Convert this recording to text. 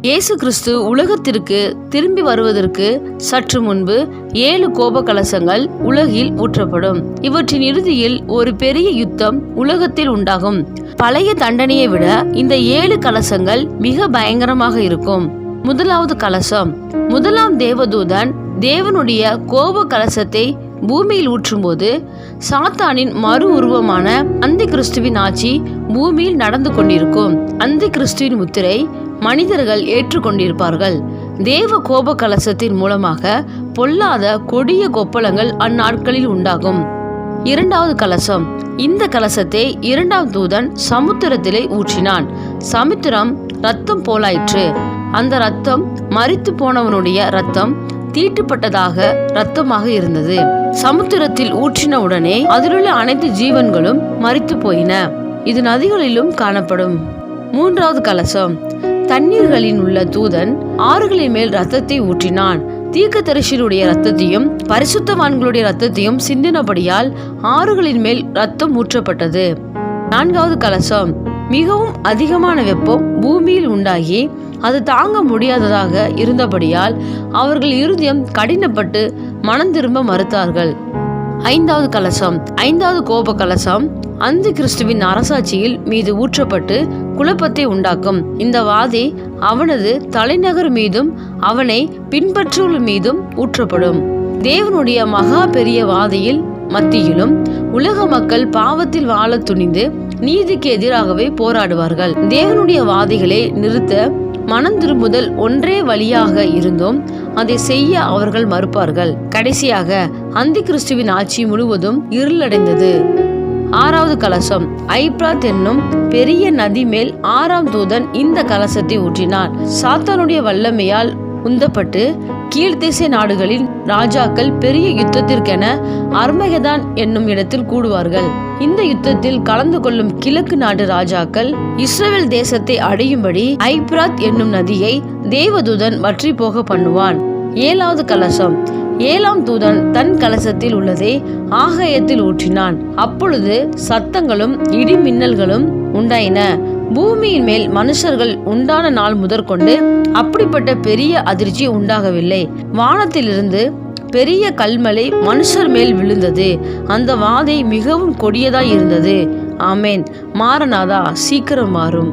இயேசு கிறிஸ்து உலகத்திற்கு திரும்பி வருவதற்கு சற்று முன்பு 7 கோப கலசங்கள் உலகில் ஊற்றப்படும். இவற்றின் இறுதியில் ஒரு பெரிய யுத்தம் உலகத்தில் உண்டாகும். பழைய தண்டனையை விட இந்த 7 கலசங்கள் மிக பயங்கரமாக இருக்கும். முதலாவது கலசம். முதலாம் தேவதூதன் தேவனுடைய கோப கலசத்தை பூமியில் ஊற்றும்போது சாத்தானின் மறு உருவமான அந்தி கிறிஸ்துவின் ஆட்சி பூமியில் நடந்து கொண்டிருக்கும். அந்தி கிறிஸ்துவின் முத்திரை மனிதர்கள் ஏற்றுக்கொண்டிருப்பார்கள். தேவ கோப கலசத்தின் மூலமாக பொல்லாத கொடிய கொப்பளங்கள் அந்நாட்களில் உண்டாகும். இரண்டாவது கலசம். இந்த கலசத்தை இரண்டாம் தூதன் சமுத்திரத்திலே ஊற்றினான். சமுத்திரம் இரத்தம் போலாயிற்று. அந்த இரத்தம் மரித்து போனவனுடைய இரத்தம் தீட்டுப்பட்டதாக இரத்தமாக இருந்தது. சமுத்திரத்தில் ஊற்றின உடனே அதிலுள்ள அனைத்து ஜீவன்களும் மரித்து போயின. இது நதிகளிலும் காணப்படும். மூன்றாவது கலசம். தண்ணீர்களில் உள்ள தூதன் ஆறுகளின் மேல் இரத்தத்தை ஊற்றினான். தீர்க்கதரிசியுடைய இரத்தத்தையும் பரிசுத்தவான்களுடைய இரத்தத்தையும் சிந்தினபடியால் ஆறுகளின் மேல் இரத்தம் ஊற்றப்பட்டது. நான்காவது கலசம். மிகவும் அதிகமான வெப்பம் பூமியில் உண்டாகி அது தாங்க முடியாததாக இருந்தபடியால் அவர்கள் இருதயம் கடினப்பட்டு மனம் திரும்ப மறுத்தார்கள். ஐந்தாவது கலசம். ஐந்தாவது கோப கலசம் அந்தி கிறிஸ்துவின் அரசாட்சியில் மீது ஊற்றப்பட்டு குழப்பத்தை உண்டாக்கும். இந்த வாதை அவனது தலைநகர் மீதும் அவனை பின்பற்றுவோர் மீதும் ஊற்றப்படும். தேவனுடைய மகா பெரிய வாதையில் மத்தியிலும் உலக மக்கள் பாவத்தில் வாழ துணிந்து நீதிக்கு எதிராகவே போராடுவார்கள். தேவனுடைய வாதைகளை நிறுத்த மனம் திரும்புதல் ஒன்றே வழியாக இருந்தும் அதை செய்ய அவர்கள் மறுப்பார்கள். கடைசியாக அந்தி கிறிஸ்துவின் ஆட்சி முழுவதும் இருளடைந்தது. ஆறாவது கலசம். ஐப்ராத் என்னும் பெரிய நதி மேல் ஆறாம் தூதன் இந்த கலசத்தை ஊற்றினான். சாத்தானுடைய வல்லமையால் உந்தப்பட்டு கீழ்த்திசை நாடுகளின் ராஜாக்கள் பெரிய யுத்தத்திற்கென அர்மகெதான் என்னும் இடத்தில் கூடுவார்கள். இந்த யுத்தத்தில் கலந்து கொள்ளும் கிழக்கு நாடு ராஜாக்கள் இஸ்ரவேல் தேசத்தை அடையும்படி ஐப்ராத் என்னும் நதியை தேவதூதன் வற்றி போக பண்ணுவான். ஏழாவது கலசம். ஏழாம் தூதன் தன் கலசத்தில் உள்ளதை ஆகாயத்தில் ஊற்றினான். அப்பொழுது சத்தங்களும் இடி மின்னல்களும் உண்டாயின. பூமியின் மேல் மனுஷர்கள் உண்டான நாள் முதற்கொண்டு அப்படிப்பட்ட பெரிய அதிர்ச்சி உண்டாகவில்லை. வானத்திலிருந்து பெரிய கல்மலை மனுஷர் மேல் விழுந்தது. அந்த வாதை மிகவும் கொடியதாய் இருந்தது. ஆமேன். மாரநாதா, சீக்கிரம் மாறும்.